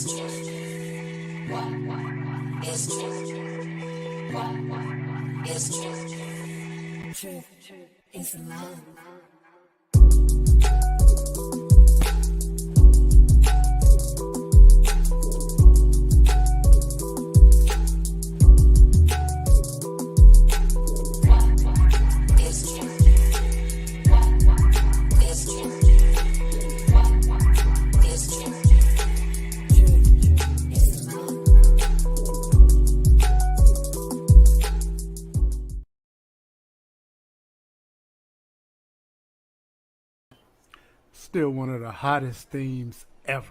true? What is true? What is true? Truth is love. Still one of the hottest themes ever.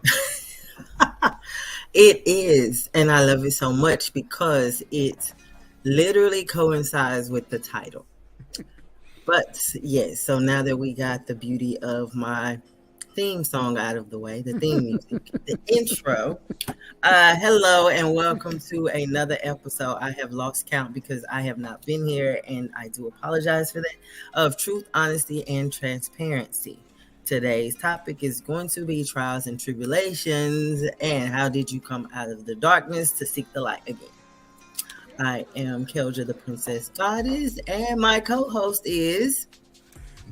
It is, and I love it so much because it literally coincides with the title. But yes, so now that we got the beauty of my theme song out of the way, the theme music, the intro, hello and welcome to another episode. I have lost count because I have not been here, and I do apologize for that, of Truth, Honesty, and Transparency. Today's topic is going to be trials and tribulations, and how did you come out of the darkness to seek the light again? I am Kelja, the Princess Goddess, and my co-host is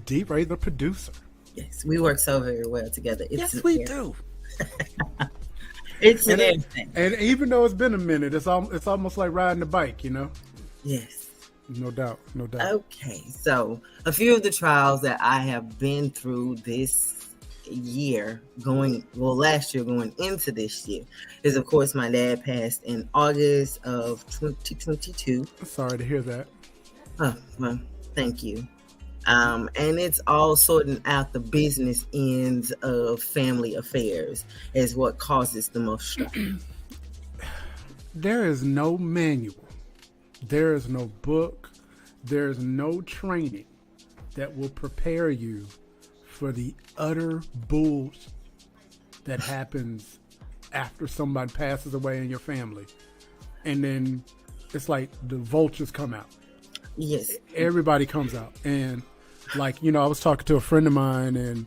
D-Ray, the producer. Yes, we work so very well together. Yes, we do. It's an everything. And even though it's been a minute, it's almost like riding a bike, you know? Yes. No doubt. Okay, so a few of the trials that I have been through this year, last year going into this year, is of course my dad passed in August of 2022. Sorry to hear that. Oh, well, thank you. And it's all sorting out the business ends of family affairs is what causes the most stress. There is no manual. There is no book. There is no training that will prepare you for the utter bullshit that happens after somebody passes away in your family. And then it's like the vultures come out. Yes. Everybody comes out. And like, I was talking to a friend of mine, and,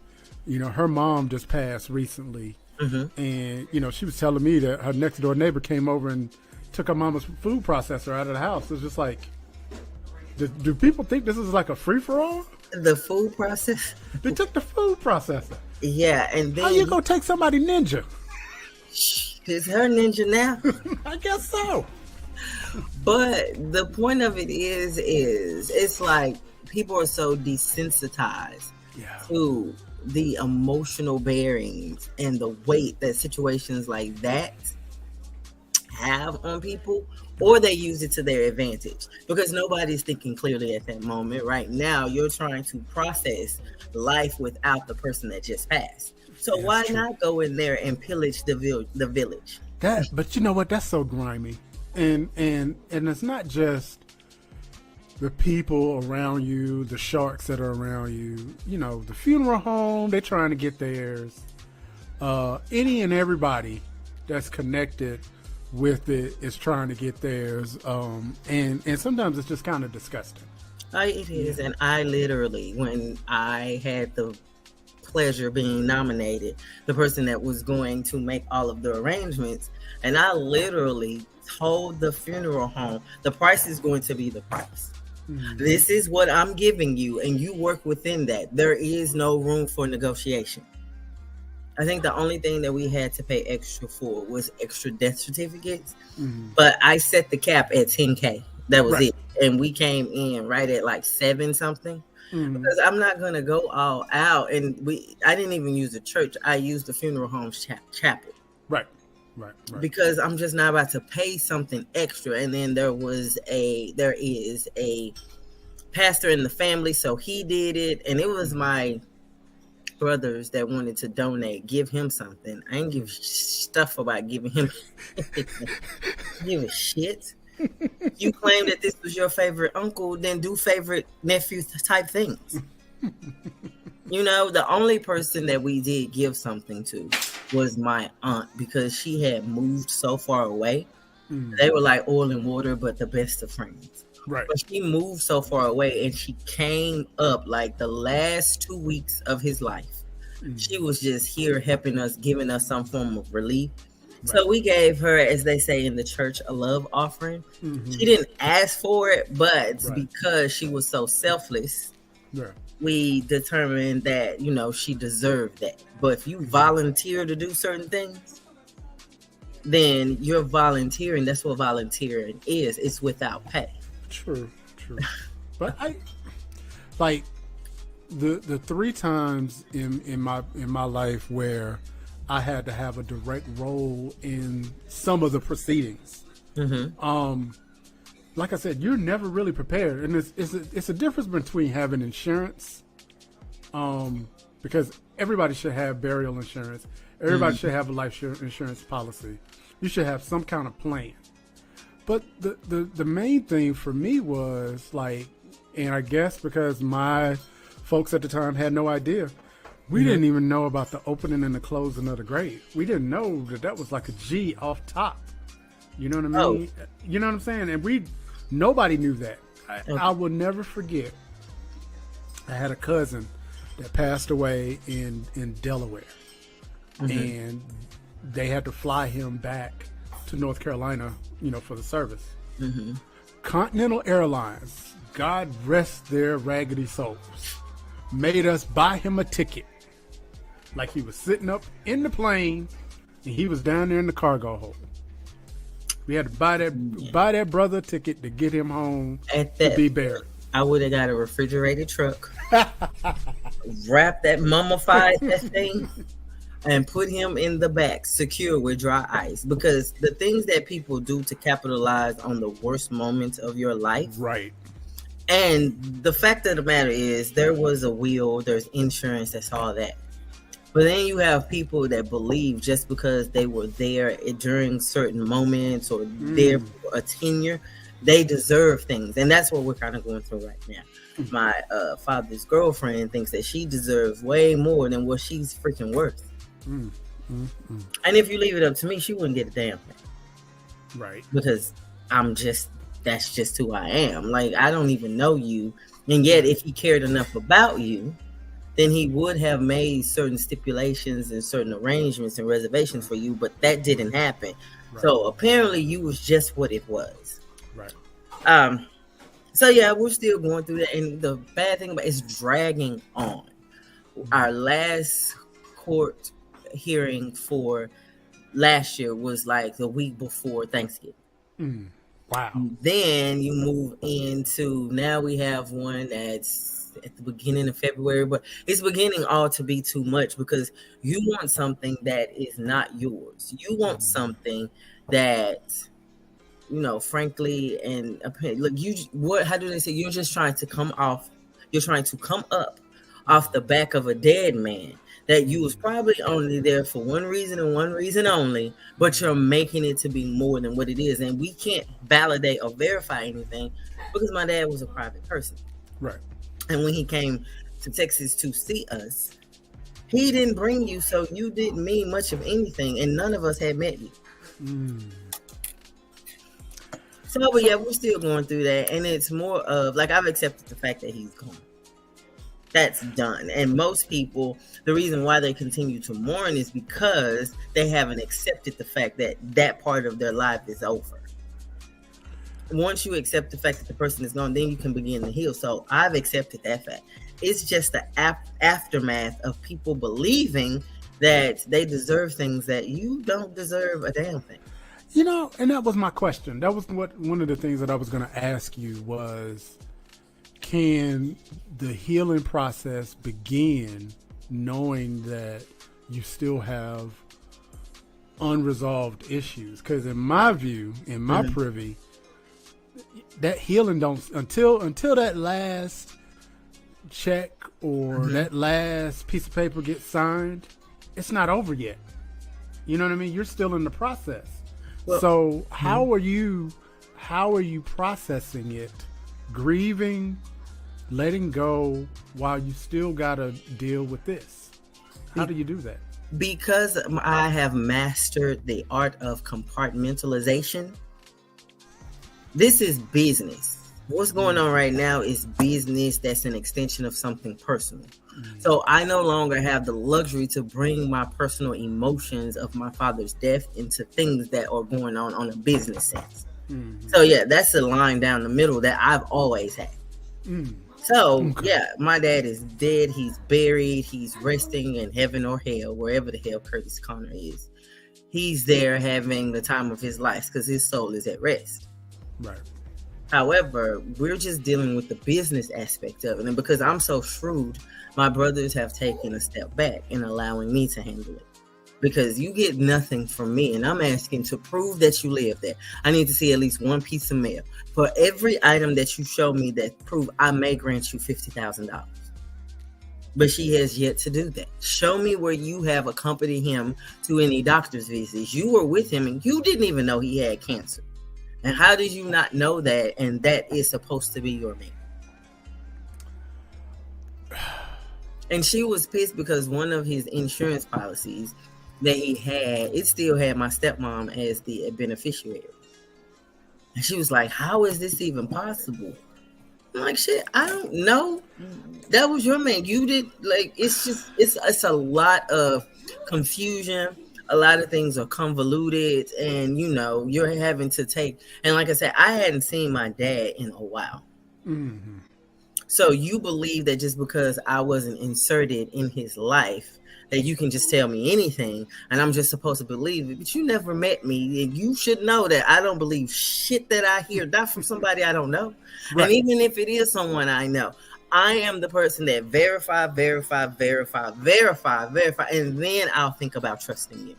her mom just passed recently. Mm-hmm. And, she was telling me that her next door neighbor came over and took her mama's food processor out of the house. It's just like, do people think this is like a free-for-all? The food process? They took the food processor. Yeah, and then... How you gonna take somebody ninja? Is her ninja now? I guess so. But the point of it is it's like people are so desensitized to the emotional bearings and the weight that situations like that have on people, or they use it to their advantage because nobody's thinking clearly at that moment. Right now, you're trying to process life without the person that just passed. So why not go in there and pillage the village? But you know what? That's so grimy, and it's not just the people around you, the sharks that are around you. The funeral home, they're trying to get theirs. Any and everybody that's connected with it is trying to get theirs, and sometimes it's just kind of disgusting. It is. And I literally, when I had the pleasure being nominated, the person that was going to make all of the arrangements, and I literally told the funeral home, the price is going to be the price. Mm-hmm. This is what I'm giving you, and you work within that. There is no room for negotiation. I think the only thing that we had to pay extra for was extra death certificates. Mm-hmm. But I set the cap at $10K. That was it. And we came in right at like 7 something. Mm-hmm. Because I'm not going to go all out. And I didn't even use the church. I used the funeral home's chapel. Right. Because I'm just not about to pay something extra. And then there is a pastor in the family. So he did it. And it was my brothers that wanted to donate, give him something. I ain't give stuff about giving him give a shit. You claim that this was your favorite uncle, then do favorite nephew type things. The only person that we did give something to was my aunt, because she had moved so far away. Mm. They were like oil and water, but the best of friends. Right. But she moved so far away, and she came up like the last 2 weeks of his life. Mm. She was just here helping us, giving us some form of relief. So we gave her, as they say in the church, a love offering. Mm-hmm. She didn't ask for it, but Right. because she was so selfless, Yeah. we determined that, you know, she deserved that. But if you volunteer to do certain things, then you're volunteering. That's what volunteering is. It's without pay. True. But I like the 3 times in my life where I had to have a direct role in some of the proceedings. Mm-hmm. Like I said, you're never really prepared, and it's a difference between having insurance, because everybody should have burial insurance. Everybody should have a life insurance policy. You should have some kind of plan. But the main thing for me was like, and I guess because my folks at the time had no idea, we didn't even know about the opening and the closing of the grave. We didn't know that was like a G off top. You know what I mean? Oh. You know what I'm saying? And nobody knew that. I will never forget. I had a cousin that passed away in Delaware, and they had to fly him back to North Carolina, you know, for the service. Continental Airlines, God rest their raggedy souls, made us buy him a ticket. Like he was sitting up in the plane and he was down there in the cargo hold. We had to buy that brother a ticket to get him home to be buried. I would have got a refrigerated truck, wrap that, mummified that thing, and put him in the back, secure with dry ice. Because the things that people do to capitalize on the worst moments of your life. Right. And the fact of the matter is, there was a will, there's insurance, that's all that. But then you have people that believe just because they were there during certain moments or there for a tenure, they deserve things. And that's what we're kind of going through right now. My father's girlfriend thinks that she deserves way more than what she's freaking worth. And if you leave it up to me, she wouldn't get a damn thing. Right. Because that's just who I am. Like, I don't even know you. And yet, if he cared enough about you, then he would have made certain stipulations and certain arrangements and reservations for you, but that didn't happen. Right. So apparently you was just what it was. Right. So yeah, we're still going through that. And the bad thing about it is dragging on. Our last court hearing for last year was like the week before Thanksgiving. Wow. Then you move into, now we have one that's at the beginning of February, but it's beginning all to be too much because you want something that is not yours. You want something that, you know, frankly, and look, how do they say? You're just trying to come up off the back of a dead man that you was probably only there for one reason and one reason only, but you're making it to be more than what it is. And we can't validate or verify anything because my dad was a private person. Right. And when he came to Texas to see us, he didn't bring you, so you didn't mean much of anything, and none of us had met you. So, but yeah, we're still going through that, and it's more of, like, I've accepted the fact that he's gone. That's done. And most people, the reason why they continue to mourn is because they haven't accepted the fact that that part of their life is over. Once you accept the fact that the person is gone, then you can begin to heal. So I've accepted that fact. It's just the aftermath of people believing that they deserve things that you don't deserve a damn thing. You know, and that was my question. That was one of the things that I was going to ask you was, can the healing process begin knowing that you still have unresolved issues? Because in my view, in my privy, that healing don't until that last check or that last piece of paper gets signed, it's not over yet. You know what I mean? You're still in the process. Well, so how are you processing it, grieving, letting go while you still gotta deal with this? How do you do that? Because I have mastered the art of compartmentalization. This is business. What's going on right now is business that's an extension of something personal. So I no longer have the luxury to bring my personal emotions of my father's death into things that are going on a business sense. So yeah, that's the line down the middle that I've always had. So yeah, my dad is dead. He's buried. He's resting in heaven or hell, wherever the hell Curtis Connor is. He's there having the time of his life because his soul is at rest. Right. However, we're just dealing with the business aspect of it. And because I'm so shrewd, my brothers have taken a step back in allowing me to handle it. Because you get nothing from me, and I'm asking to prove that you live there. I need to see at least one piece of mail. For every item that you show me that prove, I may grant you $50,000. But she has yet to do that. Show me where you have accompanied him to any doctor's visits. You were with him and you didn't even know he had cancer. And how did you not know that? And that is supposed to be your man. And she was pissed because one of his insurance policies that he had, it still had my stepmom as the beneficiary. And she was like, how is this even possible? I'm like, shit, I don't know. That was your man. You did, like, it's a lot of confusion. A lot of things are convoluted, and you're having to take, and like I said, I hadn't seen my dad in a while. So you believe that just because I wasn't inserted in his life that you can just tell me anything and I'm just supposed to believe it, but you never met me, and you should know that I don't believe shit that I hear, not from somebody I don't know. Right. And even if it is someone I know, I am the person that verify, and then I'll think about trusting you.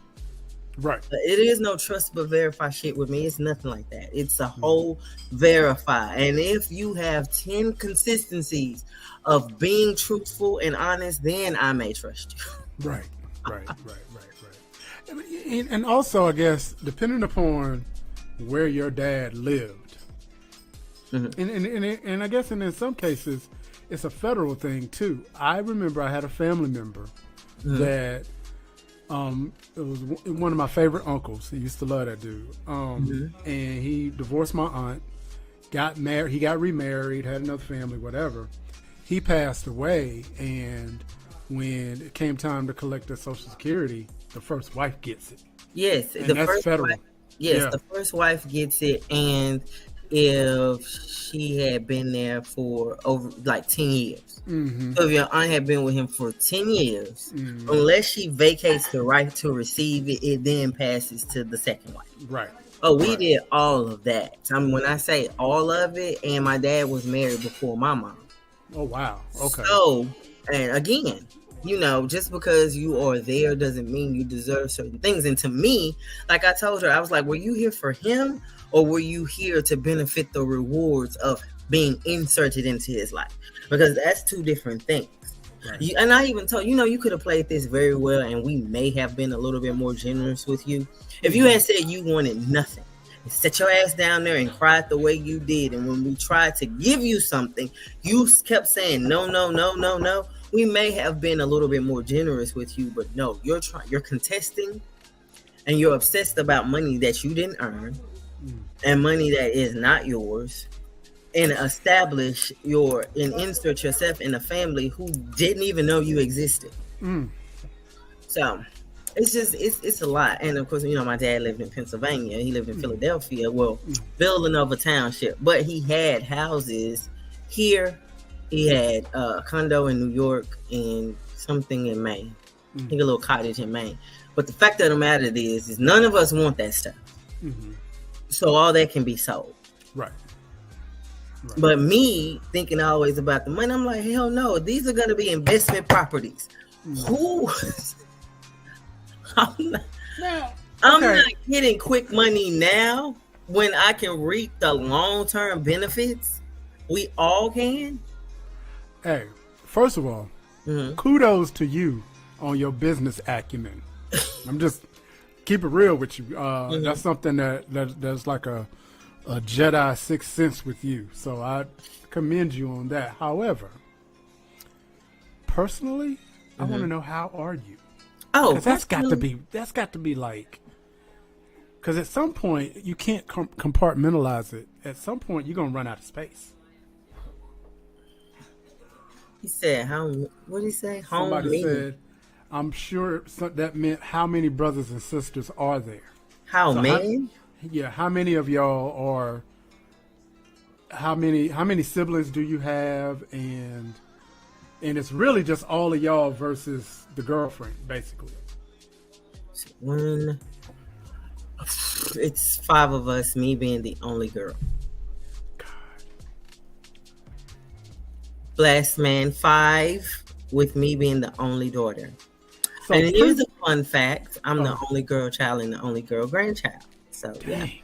Right. It is no trust but verify shit with me. It's nothing like that. It's a whole verify. And if you have 10 consistencies of being truthful and honest, then I may trust you. Right. And also, I guess, depending upon where your dad lived, and I guess in some cases, it's a federal thing too. I remember I had a family member that it was one of my favorite uncles. He used to love that dude. And he divorced my aunt, got married. He got remarried, had another family, whatever. He passed away, and when it came time to collect the Social Security, the first wife gets it. Yes, and that's federal. The first wife gets it, and if she had been there for over like 10 years. So if your aunt had been with him for 10 years, unless she vacates the right to receive it, it then passes to the second wife. Right. Oh, we did all of that. I mean, when I say all of it, and my dad was married before my mom. Oh, wow. Okay. So, and again, just because you are there doesn't mean you deserve certain things. And to me, like I told her, I was like, were you here for him, or were you here to benefit the rewards of being inserted into his life? Because that's two different things. Right. And I even told you could have played this very well, and we may have been a little bit more generous with you if you had said you wanted nothing. Set your ass down there and cried the way you did. And when we tried to give you something, you kept saying no. We may have been a little bit more generous with you, but no, you're contesting, and you're obsessed about money that you didn't earn and money that is not yours, and insert yourself in a family who didn't even know you existed. So it's just it's a lot. And of course, my dad lived in Pennsylvania. He lived in Philadelphia, Villanova Township, but he had houses here. He had a condo in New York and something in Maine. I think a little cottage in Maine. But the fact of the matter is none of us want that stuff. So all that can be sold. Right. But me thinking always about the money, I'm like, hell no, these are going to be investment properties. Who? I'm not getting quick money now when I can reap the long-term benefits. We all can. Hey, first of all, kudos to you on your business acumen. I'm just keep it real with you. That's something that's like a Jedi sixth sense with you. So I commend you on that. However, personally, I want to know, how are you? Oh, that's got to be like, because at some point you can't compartmentalize it. At some point you're gonna run out of space. He said, "How? What did he say? Home Somebody me. said, I'm sure that meant how many brothers and sisters are there? How So many? yeah, how many of y'all are, how many siblings do you have? And it's really just all of y'all versus the girlfriend, basically. One. It's 5 of us. Me being the only girl. Blast man 5 with me being the only daughter. So And here's a fun fact: I'm the Oh. only girl child and the only girl grandchild. So yeah. Dang.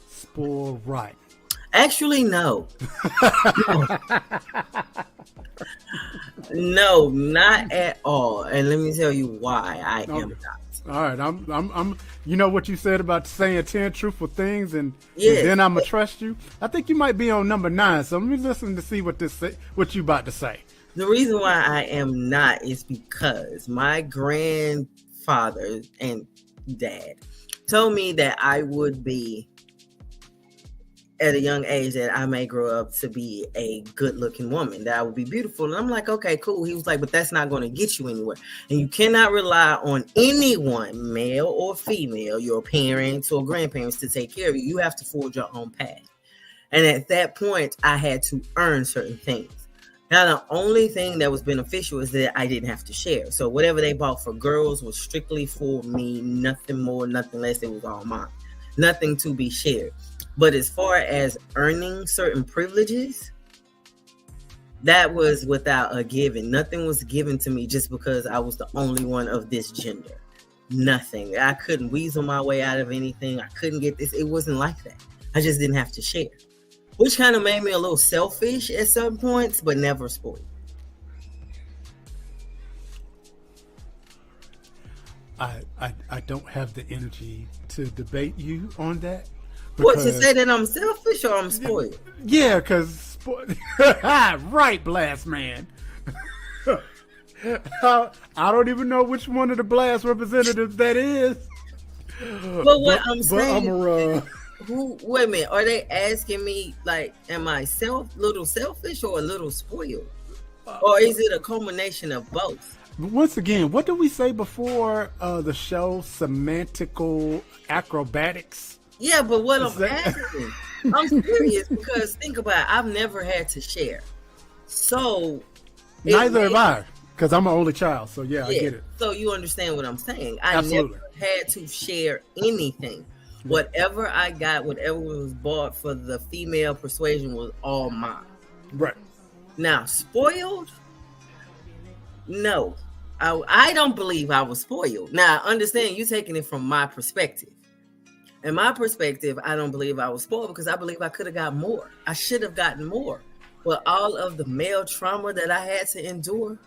Spoiled right. Actually, no. No, not at all. And let me tell you why I am not. All right, I'm. You know what you said about saying 10 truthful things, and Yes. then I'm gonna trust you. I think you might be on number 9. So let me listen to see what what you about to say. The reason why I am not is because my grandfather and dad told me that I would be, at a young age, that I may grow up to be a good-looking woman, that I would be beautiful. And I'm like, okay, cool. He was like, but that's not going to get you anywhere. And you cannot rely on anyone, male or female, your parents or grandparents, to take care of you. You have to forge your own path. And at that point, I had to earn certain things. Now, the only thing that was beneficial is that I didn't have to share. So whatever they bought for girls was strictly for me, nothing more, nothing less. It was all mine. Nothing to be shared. But as far as earning certain privileges, that was without a given. Nothing was given to me just because I was the only one of this gender. Nothing. I couldn't weasel my way out of anything. I couldn't get this. It wasn't like that. I just didn't have to share. Which kind of made me a little selfish at some points, but never spoiled. I don't have the energy to debate you on that. What, to say that I'm selfish or I'm spoiled? Yeah, because right, Blast Man. I don't even know which one of the Blast representatives that is. But what I'm saying, wait a minute, are they asking me, like, am I little selfish or a little spoiled? Or is it a combination of both? Once again, what did we say before the show? Semantical acrobatics? Yeah, but what I'm asking, I'm serious, because think about it, I've never had to share. So neither have I, because I'm an only child. So yeah, I get it. So you understand what I'm saying? I Absolutely. never had to share anything. Whatever I got, whatever was bought for the female persuasion was all mine. Right. Now, spoiled? No. I don't believe I was spoiled. Now, understand, you taking it from my perspective. In my perspective, I don't believe I was spoiled because I believe I could have got more. I should have gotten more. But all of the male trauma that I had to endure,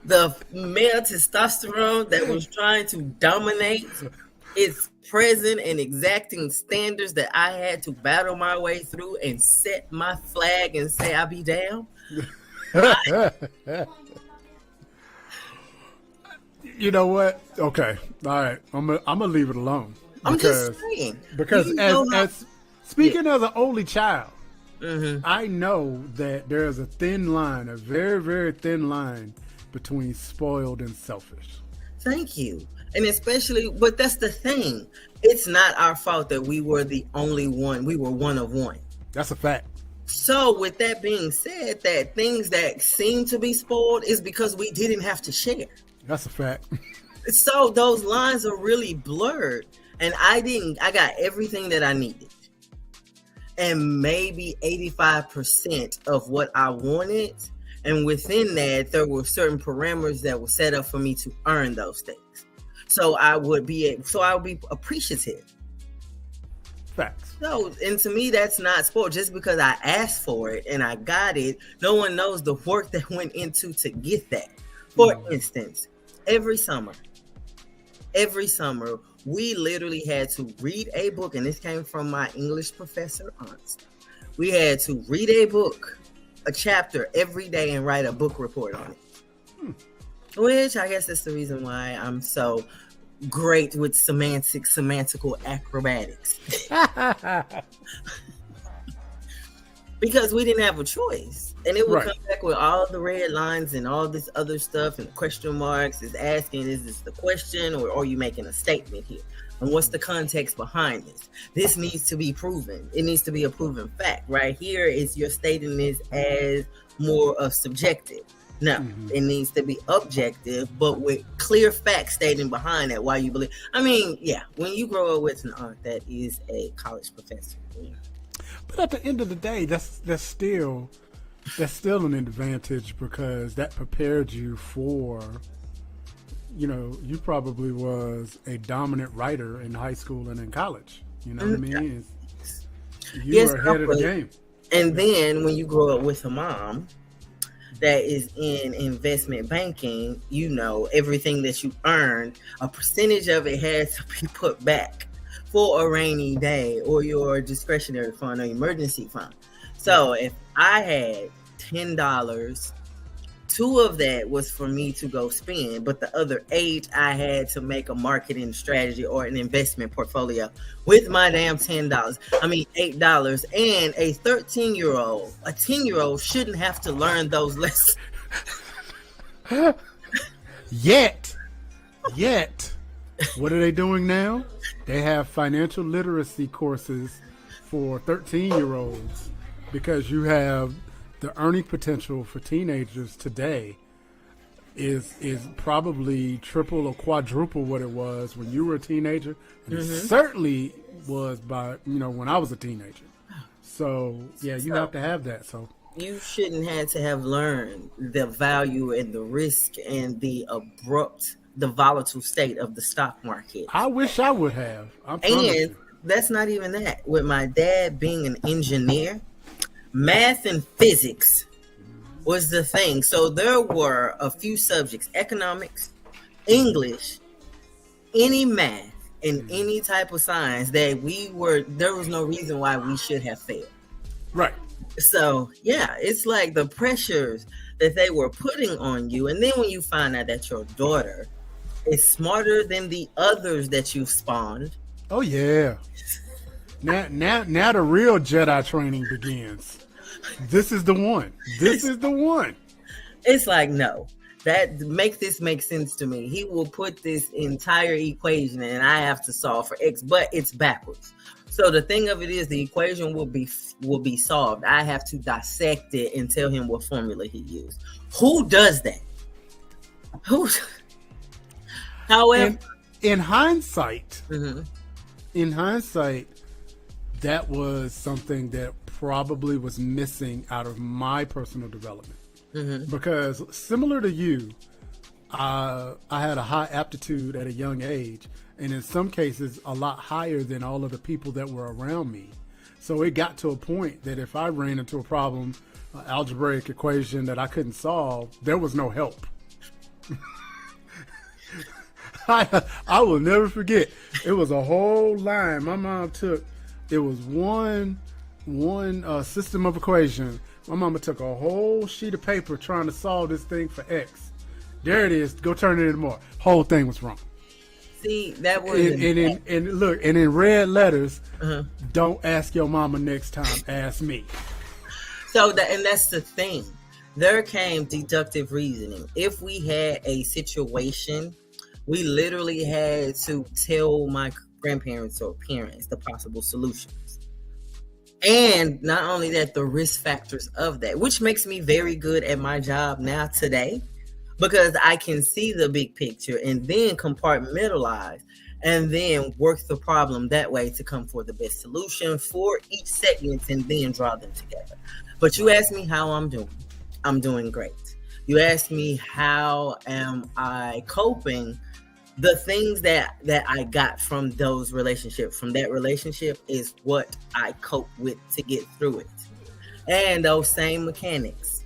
the male testosterone that was trying to dominate, its present and exacting standards that I had to battle my way through and set my flag and say, I'll be down. You know what? Okay, all right. I'm gonna leave it alone. I'm just saying. Because as speaking as an only child, I know that there's a thin line, a very, very thin line between spoiled and selfish. Thank you. And especially, but that's the thing. It's not our fault that we were the only one. We were one of one. That's a fact. So with that being said, that things that seem to be spoiled is because we didn't have to share. That's a fact. So those lines are really blurred. And I got everything that I needed. And maybe 85% of what I wanted. And within that, there were certain parameters that were set up for me to earn those things. So I would be appreciative. Facts. No, and to me, that's not spoiled. Just because I asked for it and I got it, no one knows the work that went into to get that. For instance, every summer, we literally had to read a book, and this came from my English professor, honestly. We had to read a book, a chapter every day, and write a book report on it. Which I guess that's the reason why I'm so great with semantical acrobatics. because we didn't have a choice. And it would Right. come back with all the red lines and all this other stuff and question marks, is asking, is this the question, or are you making a statement here? And what's the context behind this? This needs to be proven. It needs to be a proven fact. Right here is you're stating this as more of subjective. No, it needs to be objective, but with clear facts stating behind that why you believe. I mean, yeah, when you grow up with an aunt that is a college professor. Yeah. But at the end of the day, that's still an advantage, because that prepared you for, you probably was a dominant writer in high school and in college. You know what I mean? You were ahead of the game. And then when you grow up with a mom that is in investment banking, everything that you earned, a percentage of it has to be put back for a rainy day or your discretionary fund or emergency fund. So if I had $10, 2 of that was for me to go spend, but the other 8 I had to make a marketing strategy or an investment portfolio with my damn $10. I mean $8. And a 13-year-old, a 10-year-old shouldn't have to learn those lessons. Yet, what are they doing now? They have financial literacy courses for 13-year-olds, because you have the earning potential for teenagers today is probably triple or quadruple what it was when you were a teenager. And it certainly was when I was a teenager. So yeah, you have to have that. So you shouldn't have to have learned the value and the risk and the volatile state of the stock market. I wish I would have. And that's not even that. With my dad being an engineer, math and physics was the thing. So there were a few subjects: economics, English, any math, and any type of science that there was no reason why we should have failed. Right. So yeah, it's like the pressures that they were putting on you. And then when you find out that your daughter is smarter than the others that you spawned. Oh yeah. Now the real Jedi training begins. This is the one. It's like, no, this make sense to me. He will put this entire equation and I have to solve for X, but it's backwards. So the thing of it is, the equation will be solved. I have to dissect it and tell him what formula he used. Who does that? However, in hindsight, that was something that probably was missing out of my personal development. Because similar to you, I had a high aptitude at a young age, and in some cases a lot higher than all of the people that were around me. So it got to a point that if I ran into a problem, an algebraic equation that I couldn't solve, there was no help. I will never forget. It was a whole line. My mom took. It was one system of equation. My mama took a whole sheet of paper trying to solve this thing for X. There it is. Go turn it in tomorrow. Whole thing was wrong. See, that was and in red letters, don't ask your mama next time. Ask me. So that's the thing. There came deductive reasoning. If we had a situation, we literally had to tell my grandparents or parents the possible solutions. And not only that, the risk factors of that, which makes me very good at my job now today, because I can see the big picture and then compartmentalize and then work the problem that way to come for the best solution for each segment and then draw them together. But you ask me how I'm doing. I'm doing great. You ask me how am I coping? The things that I got from those relationships, from that relationship, is what I cope with to get through it. And those same mechanics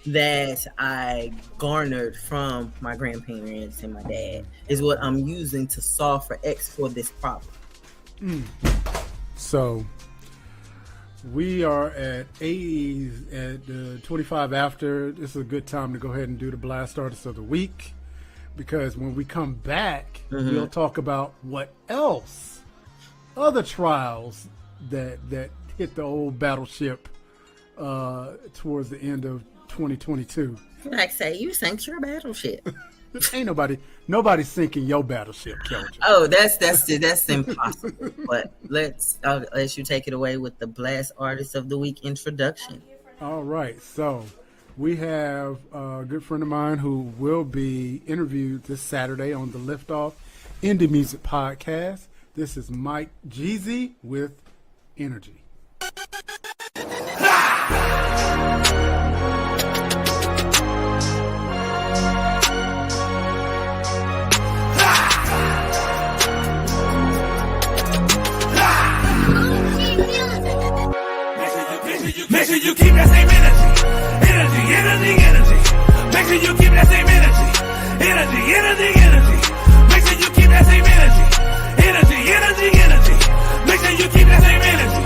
that I garnered from my grandparents and my dad is what I'm using to solve for X for this problem. So we are at 25 after. This is a good time to go ahead and do the blast artist of the week. Because when we come back, we'll talk about what else, other trials that hit the old battleship towards the end of 2022. Like say, you sank your battleship. Ain't nobody sinking your battleship, Kelja. Oh, that's impossible. But let's let you take it away with the Blast Artist of the Week introduction. All right, so we have a good friend of mine who will be interviewed this Saturday on the Liftoff Indie Music Podcast. This is Mike Jeezy with Energy. Make sure you keep that same energy. Make sure you keep that same energy. Make sure you keep that same energy. Make sure you keep that same energy.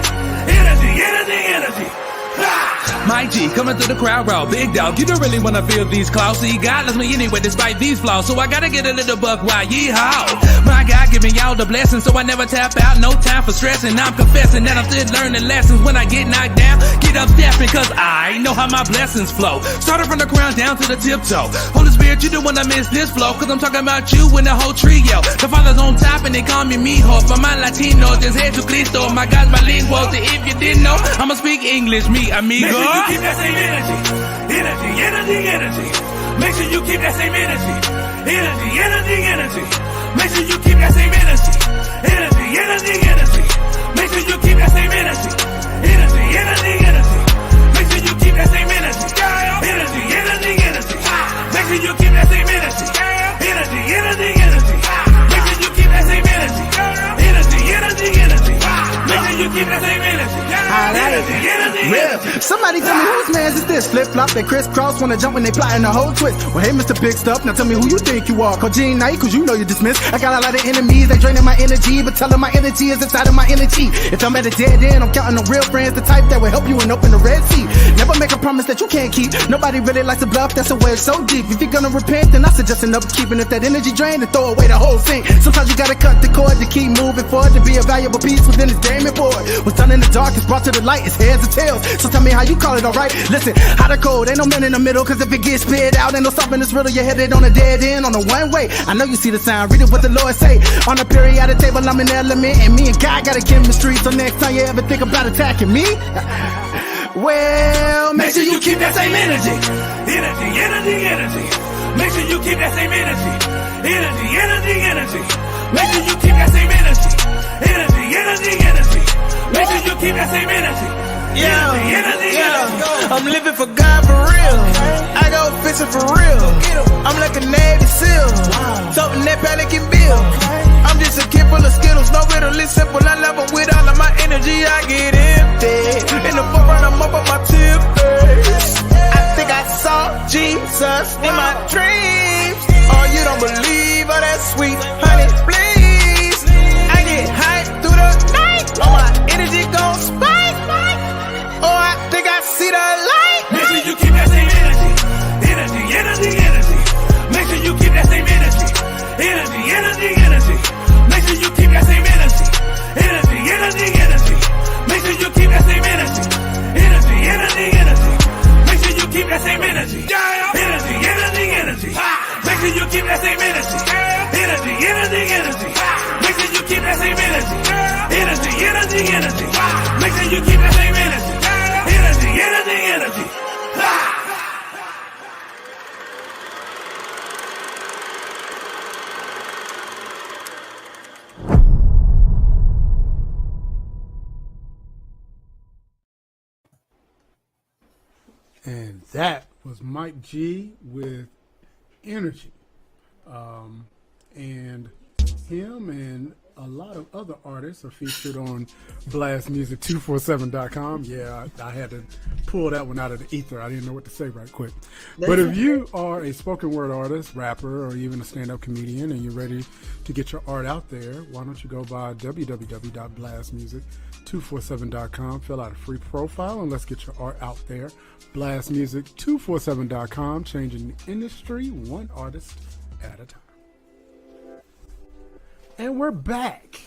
Mike G coming through the crowd raw, big dog. You don't really wanna feel these claws. See, God loves me anyway, despite these flaws. So I gotta get a little buck wild, yeehaw. My God giving y'all the blessings, so I never tap out. No time for stressing. I'm confessing that I'm still learning lessons. When I get knocked down, get up stepping, cause I know how my blessings flow. Started from the ground down to the tiptoe. Holy Spirit, you don't wanna miss this flow, cause I'm talking about you and the whole trio. The Father's on top and they call me mijo. For my Latino, just head to Cristo. My God's bilingual, so if you didn't know, I'ma speak English, me amigo. Make sure you keep that same energy. Make sure you keep that same energy. Make sure you keep that same energy. Make sure you keep that same energy. Make sure you keep that same energy. Make sure you keep that same energy. Make sure you keep that same energy. Make sure you keep that same energy. Somebody tell me whose man's is this? Flip flop, they crisscross, wanna jump when they plotting the whole twist. Well, hey, Mr. Big Stuff, now tell me who you think you are. Call Gene Knight, cause you know you're dismissed. I got a lot of enemies, they draining my energy, but tell them my energy is inside of my energy. If I'm at a dead end, I'm counting on real friends, the type that will help you and open the Red Sea. Never make a promise that you can't keep. Nobody really likes to bluff, that's a wedge so deep. If you're gonna repent, then I suggest an upkeep. And if that energy drained, then throw away the whole thing. Sometimes you gotta cut the cord to keep moving forward, to be a valuable piece within this gaming board. What's done in the dark is brought to the light, it's heads or tails. So tell me how you call it, alright? Listen, hot or cold, ain't no man in the middle, cause if it gets spit out, ain't no stopping this riddle. You're headed on a dead end, on a one way. I know you see the sign, read it what the Lord say. On a periodic table, I'm an element, and me and God got a chemistry. So next time you ever think about attacking me, well, make sure you keep that same energy. Make sure you keep that same energy. Make sure you keep that same energy. Make sure you keep that same energy. I'm living for God for real. I go fishing for real. I'm like a Navy SEAL, toting that Pelican bill. I'm just a kid full of Skittles, no riddle, it's simple. I love them with all of my energy. I get empty. In the forefront, I'm up on my tips. I think I saw Jesus in my dreams. Oh, you don't believe all that sweet honey, please. I get hyped through the night. Oh, my energy gon' spike. Oh, I think I see the light. Make sure you keep that same energy. Make sure you keep that same energy. Make sure you keep that same energy. Make sure you keep that same energy. Make sure you keep that same energy. Make sure you keep that same energy. Make sure you keep that same energy. Make sure you keep that same energy. And that was Mike G with Energy. And him and a lot of other artists are featured on blastmusic247.com. Yeah, I had to pull that one out of the ether. I didn't know what to say right quick. But if you are a spoken word artist, rapper, or even a stand-up comedian and you're ready to get your art out there, why don't you go by www.blastmusic247.com, fill out a free profile, and let's get your art out there. Blastmusic247.com, changing the industry one artist at a time. And we're back.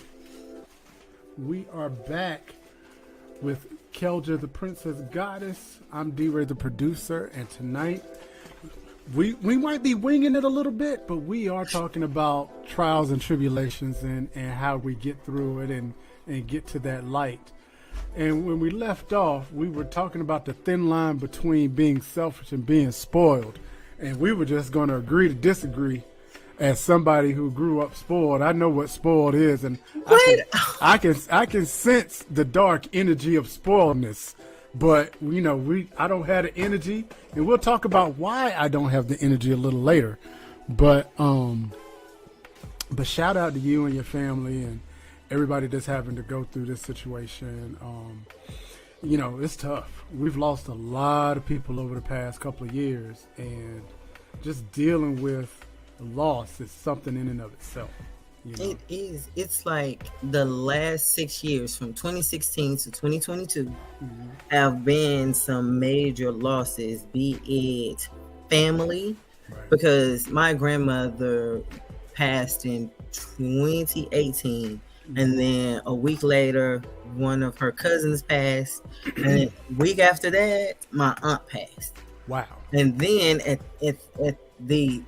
We are back with Kelja, the Princess Goddess. I'm D-Ray, the producer, and tonight we might be winging it a little bit, but we are talking about trials and tribulations and how we get through it and get to that light. And when we left off, we were talking about the thin line between being selfish and being spoiled. And we were just going to agree to disagree. As somebody who grew up spoiled, I know what spoiled is, and I can sense the dark energy of spoiledness. But I don't have the energy, and we'll talk about why I don't have the energy a little later. But shout out to you and your family and everybody that's having to go through this situation. It's tough. We've lost a lot of people over the past couple of years, and just dealing with loss is something in and of itself. It is. It's like the last 6 years from 2016 to 2022 have been some major losses, be it family, because my grandmother passed in 2018, and then a week later, one of her cousins passed, and a week after that, my aunt passed. Wow. And then at the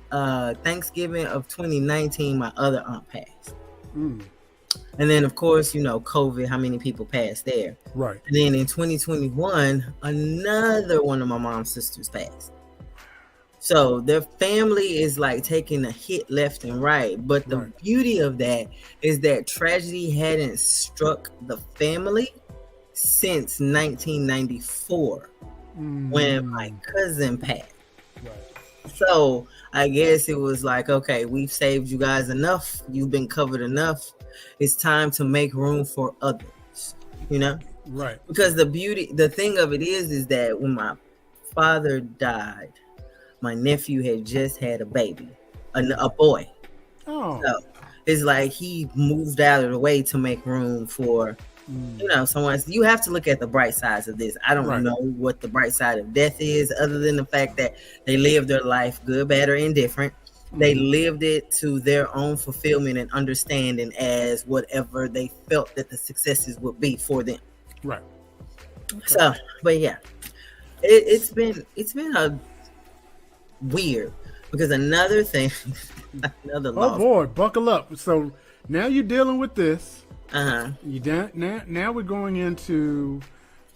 Thanksgiving of 2019, my other aunt passed. And then, of course, COVID, how many people passed there? Right. And then in 2021, another one of my mom's sisters passed. So their family is like taking a hit left and right. But the beauty of that is that tragedy hadn't struck the family since 1994 when my cousin passed. So I guess it was like, okay, we've saved you guys enough. You've been covered enough. It's time to make room for others, Right. Because the thing of it is that when my father died, my nephew had just had a baby, a boy. Oh. So it's like he moved out of the way to make room for someone else. You have to look at the bright sides of this. I don't know what the bright side of death is, other than the fact that they lived their life, good, bad, or indifferent. They lived it to their own fulfillment and understanding as whatever they felt that the successes would be for them. Right. So, but yeah, it's been a weird, because another thing, another loss. Oh boy, buckle up. So now you're dealing with this. Now we're going into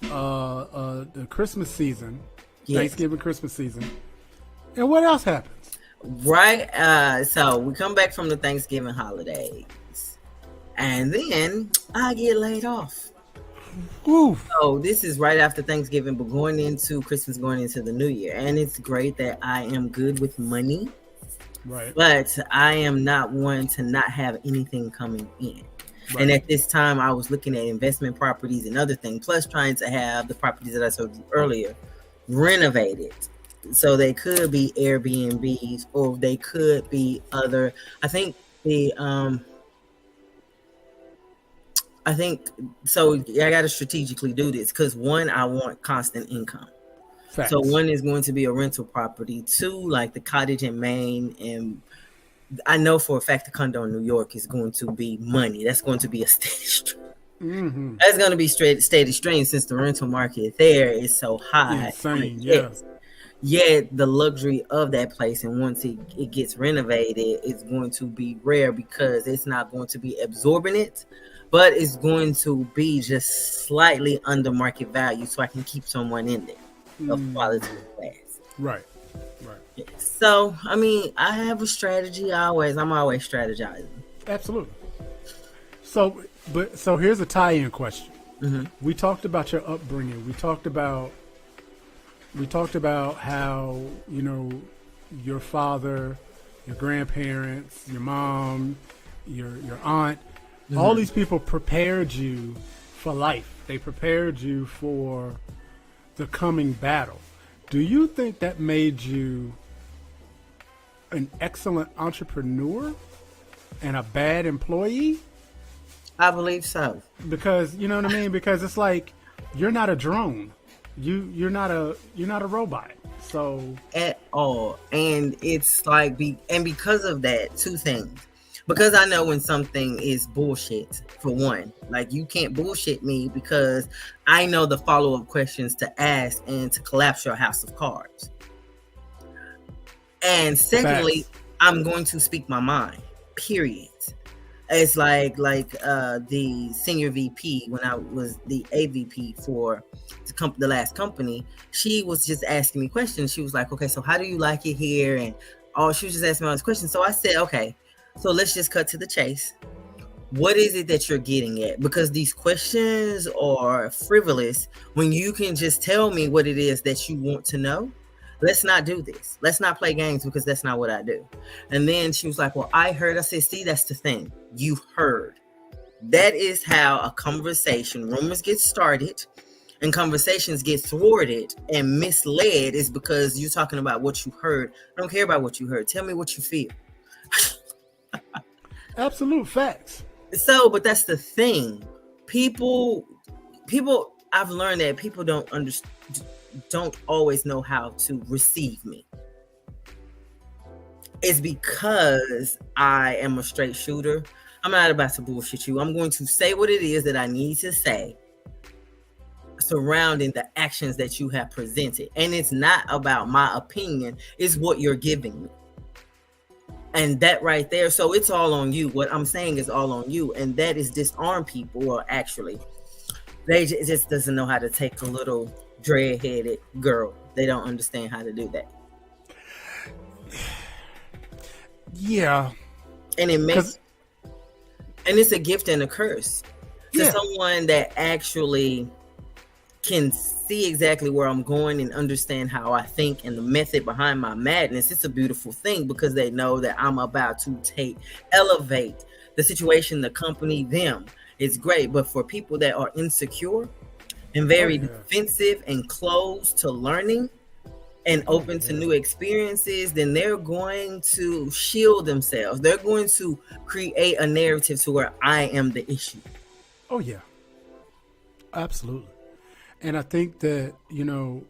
the Christmas season, Thanksgiving, Christmas season, and what else happens? Right. So we come back from the Thanksgiving holidays, and then I get laid off. Woo. So this is right after Thanksgiving, but going into Christmas, going into the New Year, and it's great that I am good with money. Right. But I am not one to not have anything coming in. Right. And at this time, I was looking at investment properties and other things, plus trying to have the properties that I told you earlier renovated. So they could be Airbnbs, or they could be other. I think so. I got to strategically do this because one, I want constant income. Facts. So one is going to be a rental property. Two, like the cottage in Maine, and I know for a fact the condo in New York is going to be money. That's going to be a steady stream. That's going to be steady stream since the rental market there is so high. Insane, yeah. Yet the luxury of that place, and once it gets renovated, it's going to be rare because it's not going to be exorbitant, but it's going to be just slightly under market value, so I can keep someone in there of quality class. Right. So, I mean, I have a strategy. I'm always strategizing. Absolutely. So here's a tie-in question. We talked about your upbringing. We talked about how, your father, your grandparents, your mom, your aunt, all these people prepared you for life. They prepared you for the coming battle. Do you think that made you an excellent entrepreneur and a bad employee? I believe so. Because you know what I mean? Because it's like you're not a drone. You're not a robot. So at all. And it's like because of that, two things. because I know when something is bullshit, for one. Like, you can't bullshit me because I know the follow-up questions to ask and to collapse your house of cards. And secondly, Facts. I'm going to speak my mind, period. It's like the senior VP, when I was the AVP for the last company, she was just asking me questions. She was like, okay, so how do you like it here? And she was just asking me all these questions. So I said, okay, so let's just cut to the chase. What is it that you're getting at? Because these questions are frivolous when you can just tell me what it is that you want to know. Let's not do this. Let's not play games, because that's not what I do. And then she was like, well, I heard. I said, see, that's the thing. You heard. That is how a conversation, rumors get started and conversations get thwarted and misled, is because you're talking about what you heard. I don't care about what you heard. Tell me what you feel. Absolute facts. So, but that's the thing. People, I've learned that people don't always know how to receive me. It's because I am a straight shooter. I'm not about to bullshit you. I'm going to say what it is that I need to say surrounding the actions that you have presented. And it's not about my opinion, it's what you're giving me. And that right there, so it's all on you. What I'm saying is all on you. And that is disarm people, or actually, they just doesn't know how to take a little dread-headed girl. They don't understand how to do that. Yeah. And it makes, and it's a gift and a curse to Yeah. someone that actually can see exactly where I'm going and understand how I think and the method behind my madness. It's a beautiful thing, because they know that I'm about to elevate the situation, the company, them. It's great. But for people that are insecure and very defensive and closed to learning and open to new experiences, then they're going to shield themselves. They're going to create a narrative to where I am the issue. Oh, yeah. Absolutely. And I think that,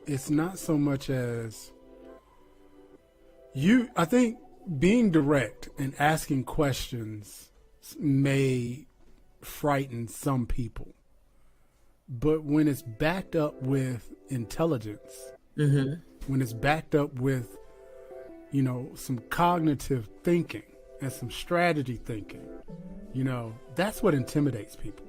it's not so much as I think being direct and asking questions may frighten some people. But when it's backed up with intelligence, when it's backed up with, some cognitive thinking and some strategy thinking, that's what intimidates people.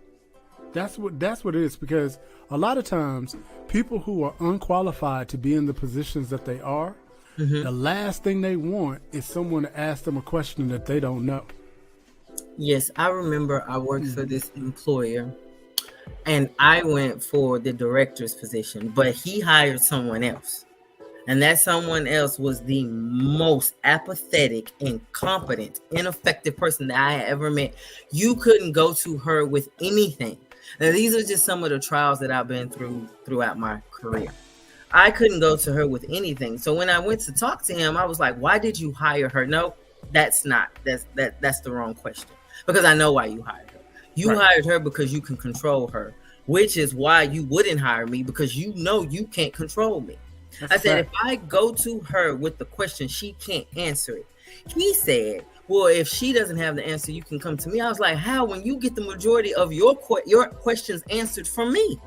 That's what it is, because a lot of times people who are unqualified to be in the positions that they are, the last thing they want is someone to ask them a question that they don't know. Yes, I remember I worked for this employer, and I went for the director's position, but he hired someone else. And that someone else was the most apathetic, incompetent, ineffective person that I had ever met. You couldn't go to her with anything. Now, these are just some of the trials that I've been through throughout my career. I couldn't go to her with anything. So when I went to talk to him, I was like, why did you hire her? No, that's the wrong question. Because I know why you hired her. You hired her because you can control her, which is why you wouldn't hire me, because you know you can't control me. I said, if I go to her with the question, she can't answer it. He said, well, if she doesn't have the answer, you can come to me. I was like, how, when you get the majority of your questions answered from me?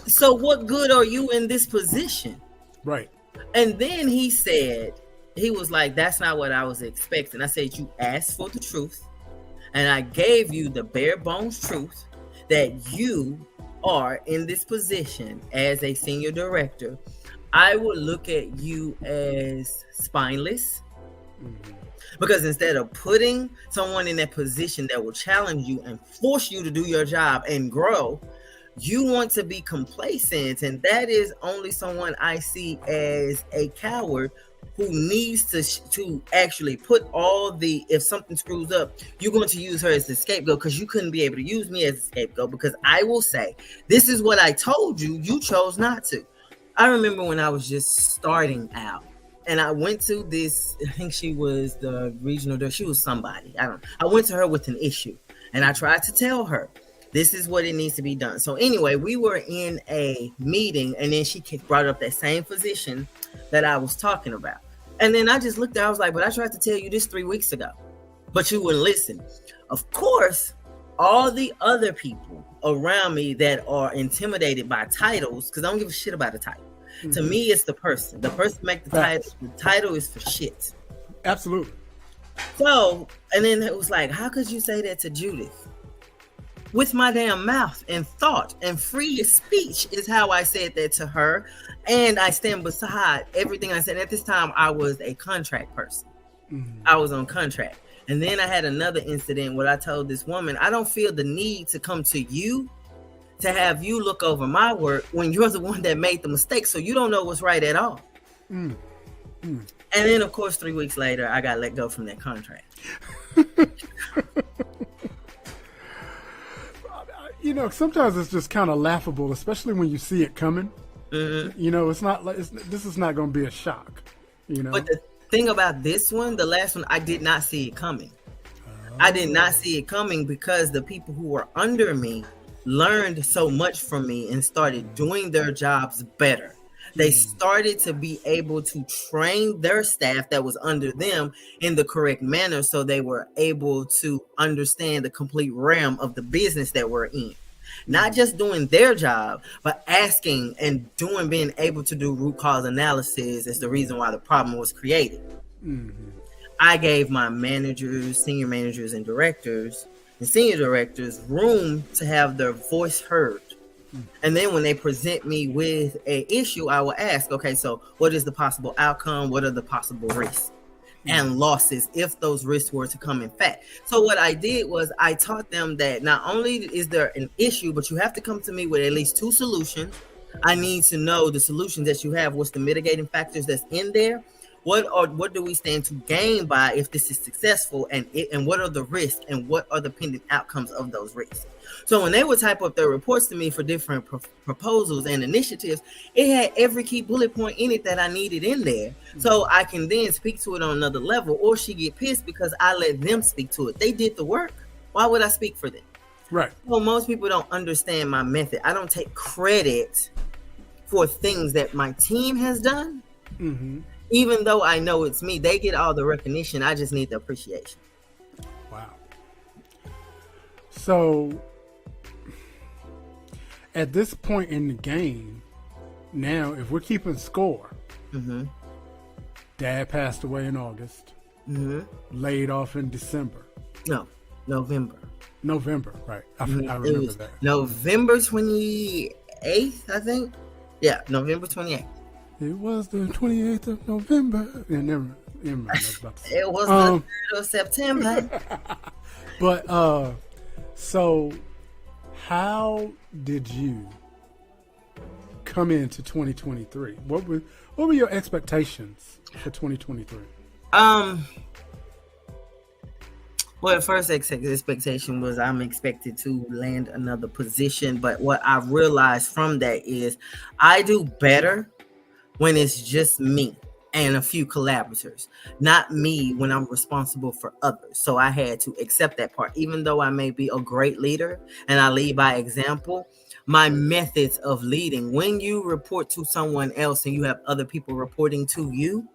So what good are you in this position? Right. And then he said, he was like, that's not what I was expecting. I said, you asked for the truth, and I gave you the bare bones truth that you are in this position as a senior director. I would look at you as spineless, because instead of putting someone in that position that will challenge you and force you to do your job and grow, you want to be complacent. And that is only someone I see as a coward who needs to actually put if something screws up, you're going to use her as the scapegoat, because you couldn't be able to use me as a scapegoat, because I will say, this is what I told you, you chose not to. I remember when I was just starting out, and I went to this, I think she was the regional, she was somebody, I don't know. I went to her with an issue, and I tried to tell her, this is what it needs to be done. So anyway, we were in a meeting, and then she brought up that same position that I was talking about. And then I just looked at, I was like, but I tried to tell you this 3 weeks ago, but you wouldn't listen. Of course, all the other people around me that are intimidated by titles, because I don't give a shit about a title. Mm-hmm. To me, it's the person. The person make the title. The title is for shit. Absolutely. So, and then it was like, how could you say that to Judith? With my damn mouth and thought and free speech is how I said that to her. And I stand beside everything I said. At this time, I was a contract person. Mm-hmm. I was on contract. And then I had another incident where I told this woman, I don't feel the need to come to you to have you look over my work when you're the one that made the mistake. So you don't know what's right at all. Mm. Mm. And then, of course, 3 weeks later, I got let go from that contract. You know, sometimes it's just kind of laughable, especially when you see it coming. Mm-hmm. You know, it's not like this is not going to be a shock. You know, but the thing about this one, the last one, I did not see it coming. Oh. I did not see it coming because the people who were under me learned so much from me and started doing their jobs better. They started to be able to train their staff that was under them in the correct manner so they were able to understand the complete realm of the business that we're in. Not just doing their job, but asking and being able to do root cause analysis is the reason why the problem was created. Mm-hmm. I gave my managers, senior managers, and directors, and senior directors room to have their voice heard. And then when they present me with an issue, I will ask, okay, so what is the possible outcome? What are the possible risks and losses if those risks were to come in fact? So what I did was I taught them that not only is there an issue, but you have to come to me with at least 2 solutions. I need to know the solutions that you have. What's the mitigating factors that's in there? What do we stand to gain by if this is successful? And what are the risks and what are the pending outcomes of those risks? So when they would type up their reports to me for different proposals and initiatives, it had every key bullet point in it that I needed in there. So I can then speak to it on another level, or she get pissed because I let them speak to it. They did the work. Why would I speak for them? Right. Well, most people don't understand my method. I don't take credit for things that my team has done. Mm-hmm. Even though I know it's me, they get all the recognition. I just need the appreciation. Wow. So at this point in the game, now, if we're keeping score, mm-hmm. Dad passed away in August, mm-hmm. laid off in December. No, November. November, right. I remember that. November 28th, I think. Yeah, November 28th. It was the 28th of November. Yeah, never mind. It was the 3rd of September. But, so how did you come into 2023? What were your expectations for 2023? Well, first expectation was I'm expected to land another position. But what I realized from that is I do better when it's just me and a few collaborators, not me when I'm responsible for others. So I had to accept that part. Even though I may be a great leader and I lead by example, my methods of leading, when you report to someone else and you have other people reporting to you,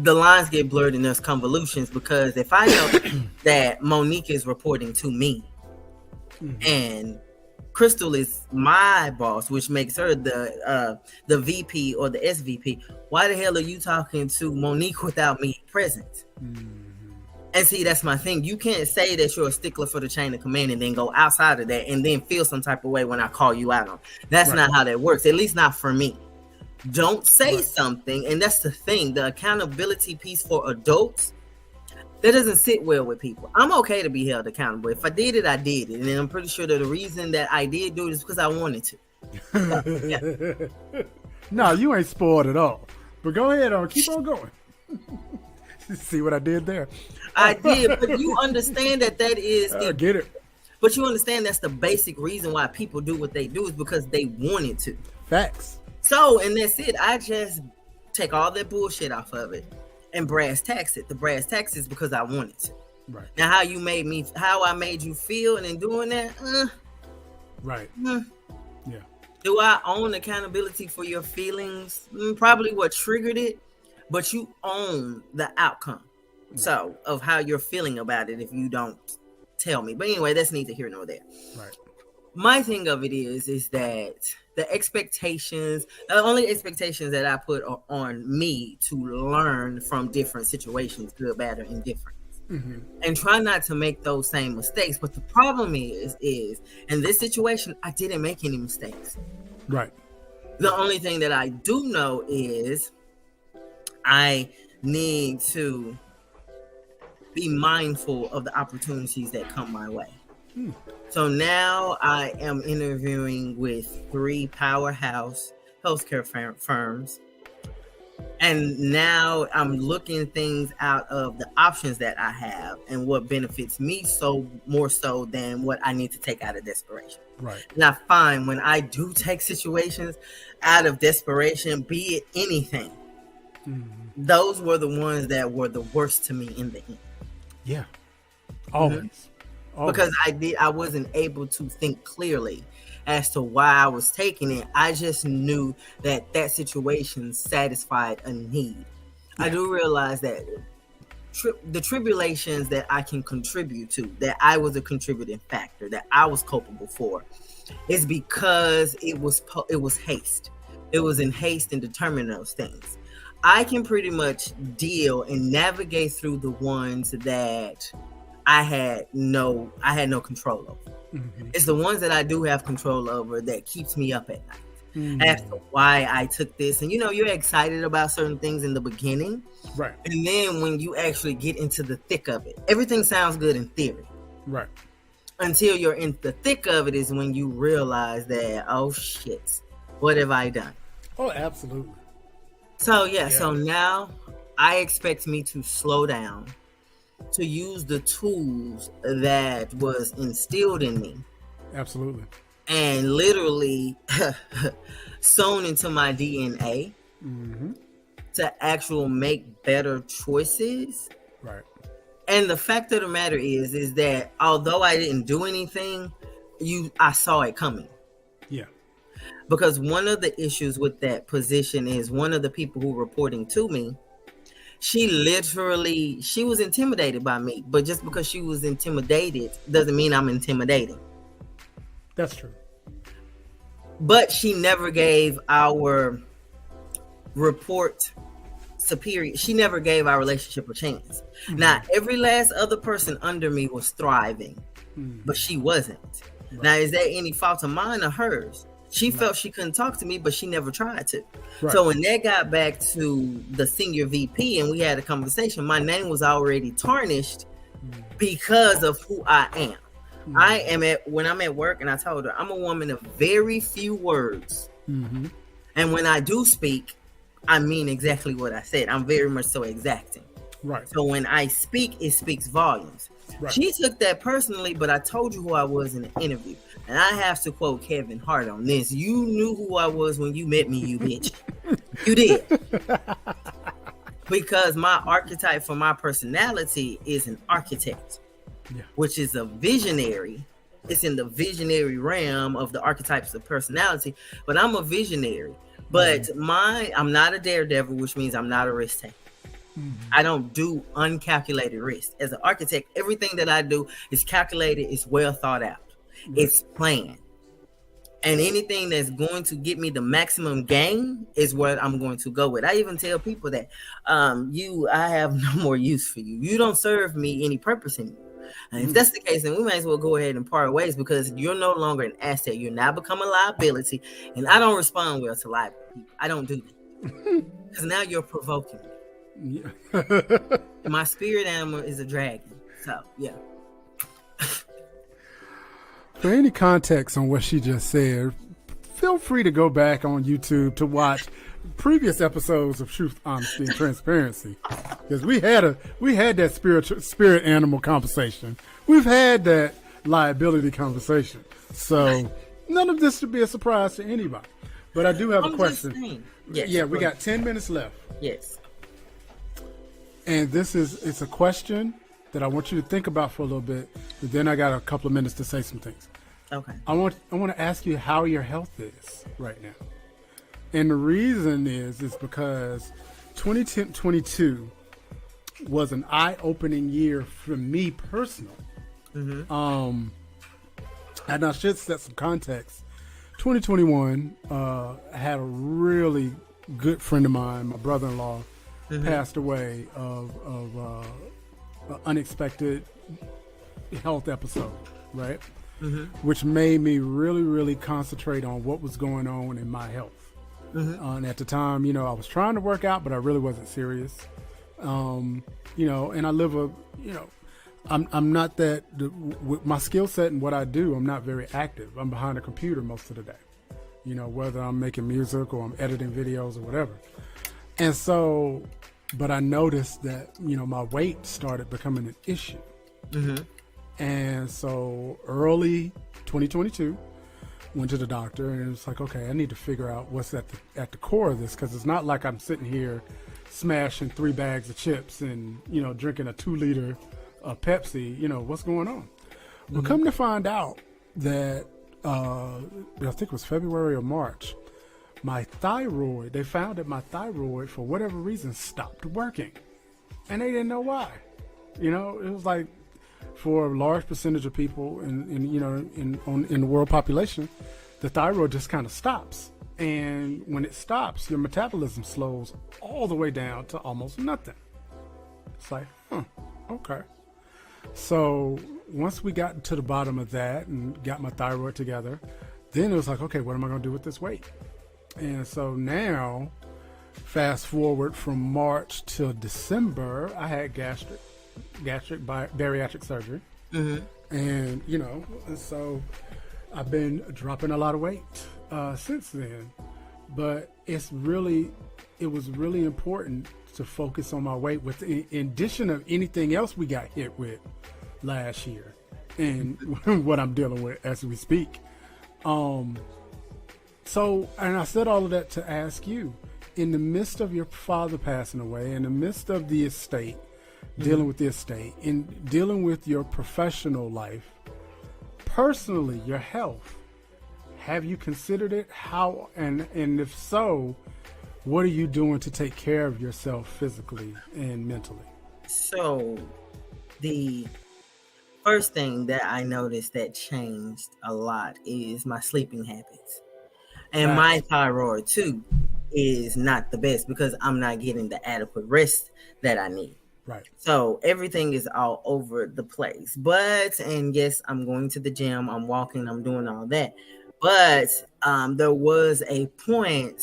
the lines get blurred and there's convolutions, because if I know that Monique is reporting to me mm-hmm. and Crystal is my boss, which makes her the VP or the SVP, why the hell are you talking to Monique without me present? Mm-hmm. And see, that's my thing. You can't say that you're a stickler for the chain of command and then go outside of that and then feel some type of way when I call you out on. That's right. Not how that works, at least not for me. Don't say right. something, and that's the thing. The accountability piece for adults, that doesn't sit well with people. I'm okay to be held accountable. If I did it, I did it. And I'm pretty sure that the reason that I did do it is because I wanted to. So, yeah. No, you ain't spoiled at all. But go ahead, keep on going. See what I did there? I did, but you understand that is... I get it. But you understand that's the basic reason why people do what they do is because they wanted to. Facts. So, and that's it. I just take all that bullshit off of it and brass tacks it. The brass tacks is because I wanted to. Right. Now, how I made you feel and in doing that, right. Yeah. Yeah. Do I own accountability for your feelings? Probably what triggered it, but you own the outcome. So of how you're feeling about it if you don't tell me. But anyway, that's neither here nor there. Right. My thing of it is that the expectations, the only expectations that I put are on me to learn from different situations, good, bad, or indifferent. And try not to make those same mistakes. But the problem is in this situation, I didn't make any mistakes. Right. The only thing that I do know is I need to be mindful of the opportunities that come my way. So now I am interviewing with 3 powerhouse healthcare firms. And now I'm looking things out of the options that I have and what benefits me so more so than what I need to take out of desperation. Right. And I find when I do take situations out of desperation, be it anything, those were the ones that were the worst to me in the end. Yeah. Always. Because I wasn't able to think clearly as to why I was taking it. I just knew that situation satisfied a need. Yeah. I do realize that the tribulations that I can contribute to, that I was a contributing factor, that I was culpable for, is because it was haste. It was in haste and determining those things. I can pretty much deal and navigate through the ones that I had no control over. It's the ones that I do have control over that keeps me up at night. As to why I took this. And you're excited about certain things in the beginning. Right. And then when you actually get into the thick of it, everything sounds good in theory. Right. Until you're in the thick of it is when you realize that, oh shit, what have I done? Oh, absolutely. So so now I expect me to slow down, to use the tools that was instilled in me. Absolutely. And literally sewn into my DNA to actually make better choices. Right. And the fact of the matter is that although I didn't do anything, I saw it coming. Yeah. Because one of the issues with that position is one of the people who were reporting to me, she was intimidated by me. But just because she was intimidated doesn't mean I'm intimidating. That's true. But she never gave our report superior. She never gave our relationship a chance. Now, every last other person under me was thriving, but she wasn't. Right. Now, is that any fault of mine or hers? She felt she couldn't talk to me, but she never tried to. Right. So when that got back to the senior VP and we had a conversation, my name was already tarnished because of who I am. When I'm at work, and I told her, I'm a woman of very few words. And when I do speak, I mean exactly what I said. I'm very much so exacting. Right. So when I speak, it speaks volumes. Right. She took that personally, but I told you who I was in the interview. And I have to quote Kevin Hart on this. You knew who I was when you met me, you bitch. You did. Because my archetype for my personality is an architect, which is a visionary. It's in the visionary realm of the archetypes of personality, but I'm a visionary. But I'm not a daredevil, which means I'm not a risk taker. I don't do uncalculated risk. As an architect, everything that I do is calculated, it's well thought out. It's planned. And anything that's going to get me the maximum gain is what I'm going to go with. I even tell people that I have no more use for you. You don't serve me any purpose anymore. And if that's the case, then we might as well go ahead and part ways, because you're no longer an asset. You're now become a liability. And I don't respond well to liable people. I don't do that. Because now you're provoking me. My spirit animal is a dragon. So, yeah. For any context on what she just said, feel free to go back on YouTube to watch previous episodes of Truth, Honesty, and Transparency, because we had that spirit animal conversation. We've had that liability conversation. So none of this should be a surprise to anybody. But I do have a question. Yes, we got 10 minutes left. Yes. And it's a question that I want you to think about for a little bit, but then I got a couple of minutes to say some things. Okay. I want to ask you how your health is right now. And the reason is because 2022 was an eye-opening year for me personally. And I should set some context. 2021, I had a really good friend of mine, my brother-in-law, passed away of an unexpected health episode, right? Which made me really, really concentrate on what was going on in my health. And at the time, you know, I was trying to work out, but I really wasn't serious. You know, and I live I'm not that, with my skill set and what I do, I'm not very active. I'm behind a computer most of the day, you know, whether I'm making music or I'm editing videos or whatever. And so, but I noticed that, you know, my weight started becoming an issue. And so early 2022, went to the doctor, and it's like, okay, I need to figure out what's at the core of this, because it's not like I'm sitting here smashing 3 bags of chips and, you know, drinking a 2-liter of Pepsi. You know, what's going on? Well, come to find out that I think it was February or March, my thyroid, they found that my thyroid, for whatever reason, stopped working, and they didn't know why. You know, it was like, for a large percentage of people in you know, in the world population, the thyroid just kind of stops. And when it stops, your metabolism slows all the way down to almost nothing. It's like, okay. So once we got to the bottom of that and got my thyroid together, then it was like, okay, what am I going to do with this weight? And so now, fast forward from March till December, I had gastric bariatric surgery. And, you know, so I've been dropping a lot of weight since then. But it was really important to focus on my weight, with in addition of anything else we got hit with last year and what I'm dealing with as we speak. So, and I said all of that to ask you, in the midst of your father passing away, in the midst of the estate, dealing with the estate, in dealing with your professional life, personally, your health, have you considered it? How, and if so, what are you doing to take care of yourself physically and mentally? So the first thing that I noticed that changed a lot is my sleeping habits. And my thyroid too is not the best, because I'm not getting the adequate rest that I need. Right. So everything is all over the place. But, and yes, I'm going to the gym, I'm walking, I'm doing all that. But there was a point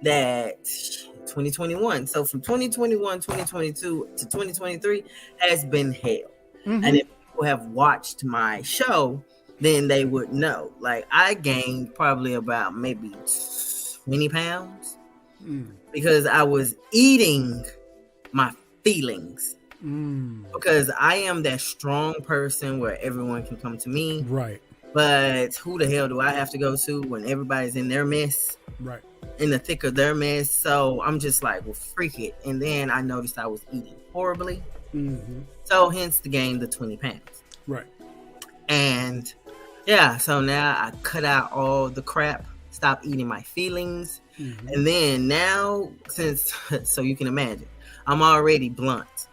that 2021, so from 2021, 2022 to 2023 has been hell. And if people have watched my show, then they would know. Like, I gained probably about maybe 20 pounds because I was eating my feelings. Because I am that strong person where everyone can come to me. Right. But who the hell do I have to go to when everybody's in their mess? Right. In the thick of their mess. So I'm just like, well, freak it. And then I noticed I was eating horribly. So hence the gain, the 20 pounds. Right. And yeah, so now I cut out all the crap, stop eating my feelings. And then now, since, so you can imagine, I'm already blunt.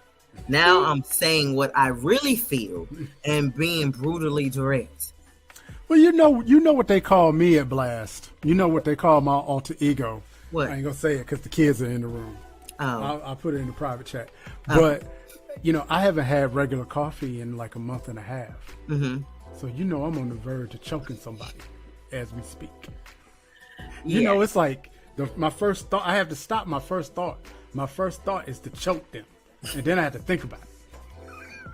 Now I'm saying what I really feel and being brutally direct. Well, you know what they call me at Blast. You know what they call my alter ego. What? I ain't gonna say it because the kids are in the room. Oh. I'll put it in the private chat. But you know, I haven't had regular coffee in like a month and a half. So you know, I'm on the verge of choking somebody as we speak. You know, it's like my first thought. I have to stop my first thought. My first thought is to choke them, and then I have to think about it.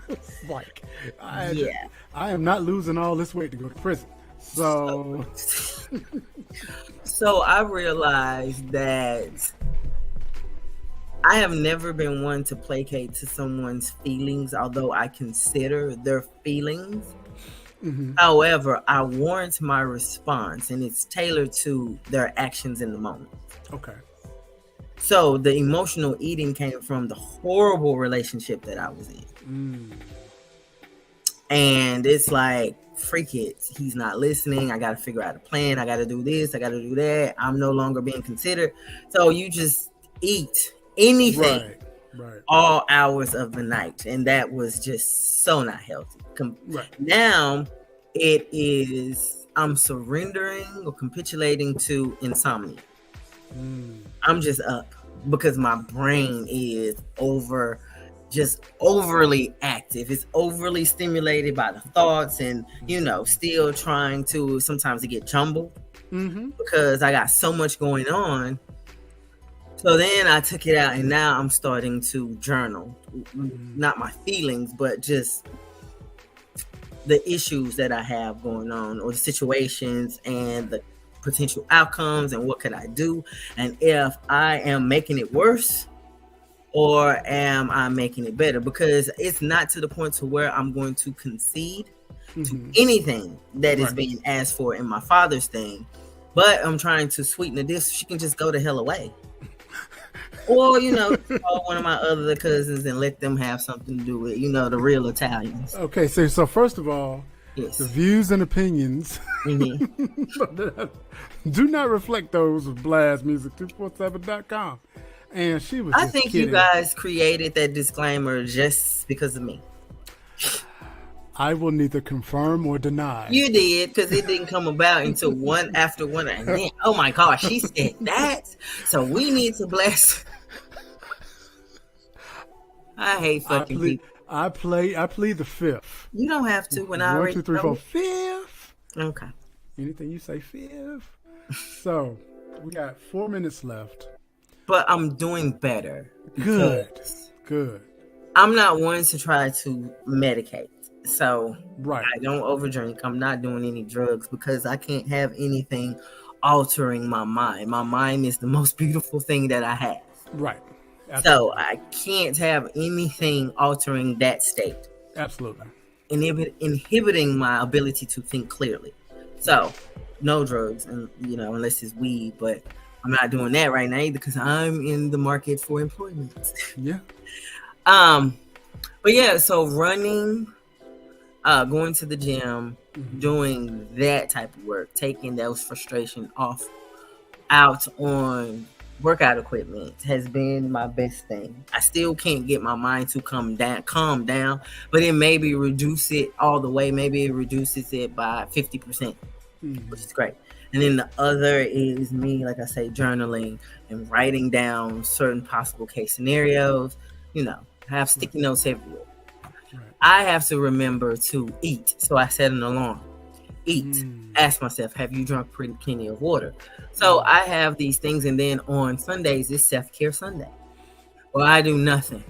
It's like, I am not losing all this weight to go to prison. So I realized that I have never been one to placate to someone's feelings, although I consider their feelings. However, I warrant my response, and it's tailored to their actions in the moment. Okay. So the emotional eating came from the horrible relationship that I was in. And it's like, freak it, he's not listening. I got to figure out a plan. I got to do this. I got to do that. I'm no longer being considered. So you just eat anything, Right. all hours of the night, and that was just so not healthy. Now it is, I'm surrendering or capitulating to insomnia. I'm just up because my brain is overly active. It's overly stimulated by the thoughts, and still trying to sometimes get jumbled because I got so much going on. So then I took it out, and now I'm starting to journal, not my feelings, but just the issues that I have going on, or the situations and the potential outcomes, and what can I do, and if I am making it worse or am I making it better, because it's not to the point to where I'm going to concede to anything that is being asked for in my father's thing, but I'm trying to sweeten the deal so she can just go the hell away. Or, call one of my other cousins and let them have something to do with, the real Italians. Okay, so first of all, Yes. the views and opinions do not reflect those of blastmusic247.com. And she was I just think kidding. you guys created that disclaimer just because of me. I will neither confirm or deny. You did, because it didn't come about until one after one. And then, oh my gosh, she said that. So we need to bless. I hate fucking people. I plead the fifth. You don't have to when I 1, already 2, 3, know 4, it. fifth. Okay. Anything you say fifth. So we got 4 minutes left. But I'm doing better. Good. I'm not one to try to medicate. So Right. I don't overdrink. I'm not doing any drugs because I can't have anything altering my mind. My mind is the most beautiful thing that I have. Right. So I can't have anything altering that state. Absolutely. Inhibiting my ability to think clearly. So no drugs, and unless it's weed, but I'm not doing that right now either because I'm in the market for employment. Yeah. But yeah, so running, going to the gym, doing that type of work, taking those frustration out on workout equipment has been my best thing. I still can't get my mind to calm down, but it maybe reduce it all the way. Maybe it reduces it by 50%, which is great. And then the other is me, like I say, journaling and writing down certain possible case scenarios. I have sticky notes everywhere. Right. I have to remember to eat. So I set an alarm. Eat. Ask myself, have you drunk plenty of water? So I have these things. And then on Sundays, it's self-care Sunday. Well, I do nothing.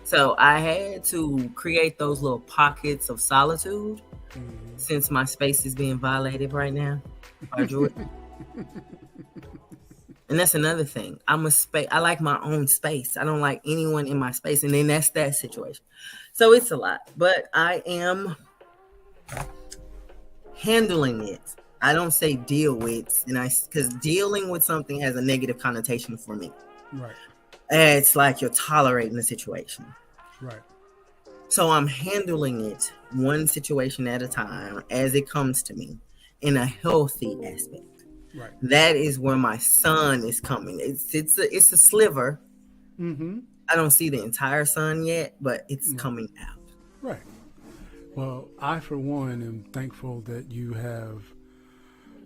So I had to create those little pockets of solitude since my space is being violated right now by Jordan. And that's another thing. I like my own space. I don't like anyone in my space. And then that's that situation. So it's a lot. But I am handling it. I don't say deal with, because dealing with something has a negative connotation for me. Right. It's like you're tolerating the situation. Right. So I'm handling it one situation at a time as it comes to me in a healthy aspect. Right. That is where my sun is coming. It's a sliver. I don't see the entire sun yet, but it's coming out. Right. Well, I for one am thankful that you have,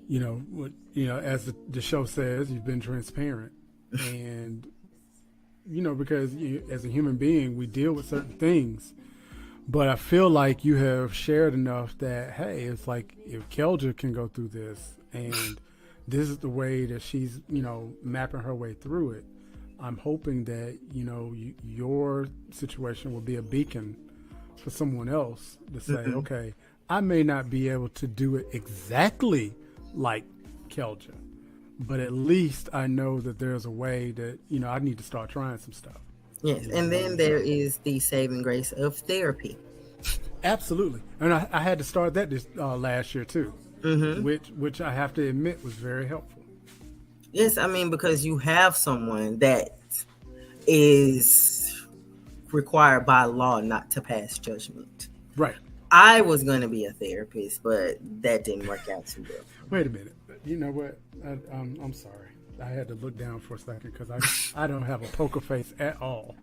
as the show says, you've been transparent, and because as a human being, we deal with certain things. But I feel like you have shared enough that, hey, it's like if Kelja can go through this and this is the way that she's, mapping her way through it, I'm hoping that, your situation will be a beacon for someone else to say, okay, I may not be able to do it exactly like Kelja, but at least I know that there's a way that, I need to start trying some stuff. Yes, and then there is the saving grace of therapy. Absolutely, and I had to start that this last year too, which I have to admit was very helpful. Yes, because you have someone that is required by law not to pass judgment. Right. I was going to be a therapist, but that didn't work out too well. Wait a minute. You know what? I'm sorry. I had to look down for a second because I don't have a poker face at all.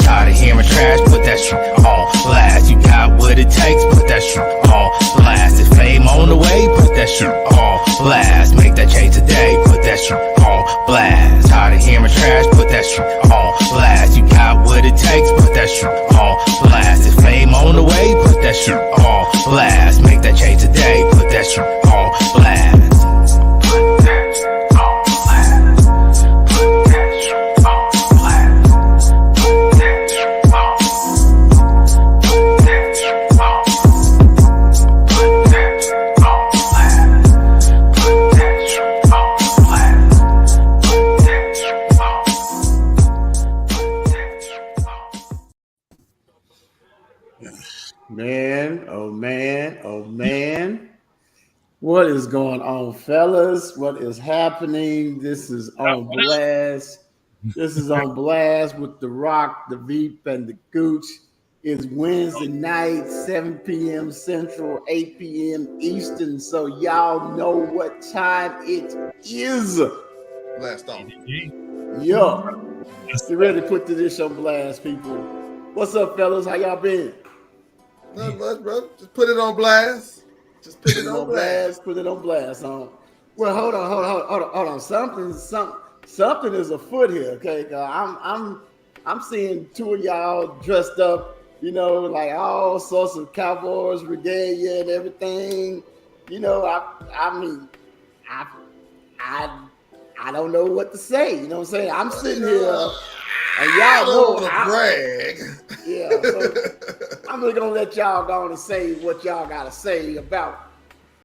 Tired of hearing trash, put that shit on blast. You got what it takes, put that shit on blast. If fame on the way, put that shit on blast. Make that change today, put that shit on blast. Tired of hearing trash, put that shit on blast. You got what it takes, put that shit on blast. If fame on the way, put that shit on blast. Make that change today, put that shit on blast. Man, oh man, oh man. What is going on, fellas? What is happening? This is on blast. This is on blast with The Rock, the Veep, and the Gooch. It's Wednesday night, 7 p.m. Central, 8 p.m. Eastern. So y'all know what time it is. Blast off. Yo, get ready to put this on blast, people. What's up, fellas? How y'all been? Not much, bro. Just put it on blast. Just put it on blast. Put it on blast. Well, hold on. Something is afoot here. Okay, I'm seeing two of y'all dressed up, you know, like all sorts of Cowboys regalia and everything. You know, I mean, I don't know what to say. You know what I'm saying? I'm sitting here. And y'all don't want to brag. Yeah, so I'm just gonna let y'all go on and say what y'all gotta say about